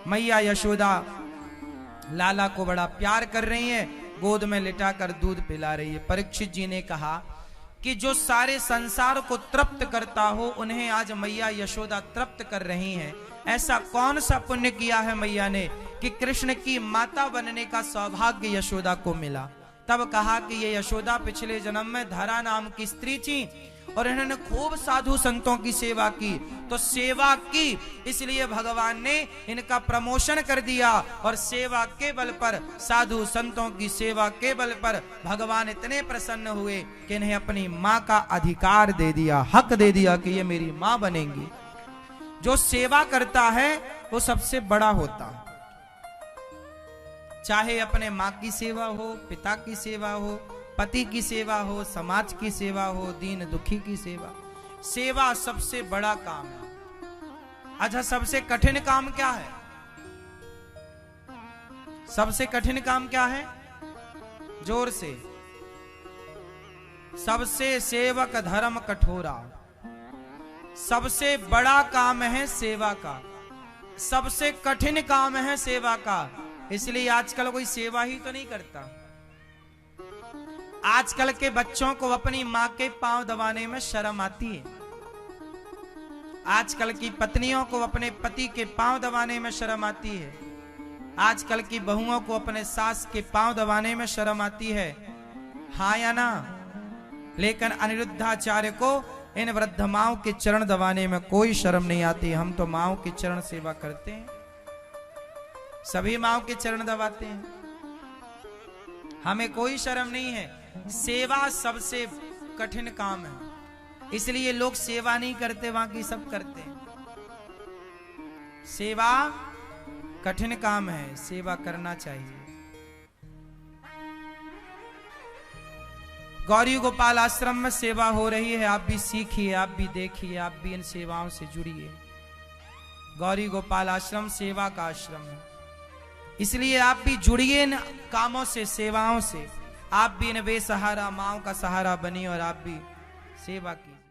मैया यशोदा लाला को बड़ा प्यार कर रही है, गोद में लिटाकर दूध पिला रही है। परीक्षित जी ने कहा कि जो सारे संसार को तृप्त करता हो उन्हें आज मैया यशोदा तृप्त कर रही हैं। ऐसा कौन सा पुण्य किया है मैया ने कि कृष्ण की माता बनने का सौभाग्य यशोदा को मिला। तब कहा कि ये यशोदा पिछले जन्म में धरा नाम की स्त्री थी और इन्होंने खूब साधु संतों की सेवा की, तो सेवा की इसलिए भगवान ने इनका प्रमोशन कर दिया और सेवा के बल पर, साधु संतों की सेवा के बल पर भगवान इतने प्रसन्न हुए कि इन्हें अपनी मां का अधिकार दे दिया, हक दे दिया कि ये मेरी मां बनेंगी। जो सेवा करता है वो सबसे बड़ा होता है, चाहे अपने मां की सेवा हो, पिता की सेवा हो, पति की सेवा हो, समाज की सेवा हो, दीन दुखी की सेवा। सेवा सबसे बड़ा काम है। अच्छा, सबसे कठिन काम क्या है? सबसे कठिन काम क्या है? जोर से। सबसे सेवक धर्म कठोरा। सबसे बड़ा काम है सेवा का, सबसे कठिन काम है सेवा का। इसलिए आजकल कोई सेवा ही तो नहीं करता। आजकल के बच्चों को अपनी मां के पांव दबाने में शर्म आती है। आजकल की पत्नियों को अपने पति के पांव दबाने में शर्म आती है। आजकल की बहुओं को अपने सास के पांव दबाने में शर्म आती है। हाँ या ना? लेकिन अनिरुद्धाचार्य को इन वृद्ध माओं के चरण दबाने में कोई शर्म नहीं आती। हम तो माओं की चरण सेवा करते हैं, सभी माओं के चरण दबाते हैं, हमें कोई शर्म नहीं है। सेवा सबसे कठिन काम है, इसलिए लोग सेवा नहीं करते, बाकी सब करते हैं। सेवा कठिन काम है, सेवा करना चाहिए। गौरी गोपाल आश्रम में सेवा हो रही है, आप भी सीखिए, आप भी देखिए, आप भी इन सेवाओं से जुड़िए। गौरी गोपाल आश्रम सेवा का आश्रम है, इसलिए आप भी जुड़िए इन कामों से, सेवाओं से। आप भी इन बेसहारा माओं का सहारा बनिए और आप भी सेवा कीजिए।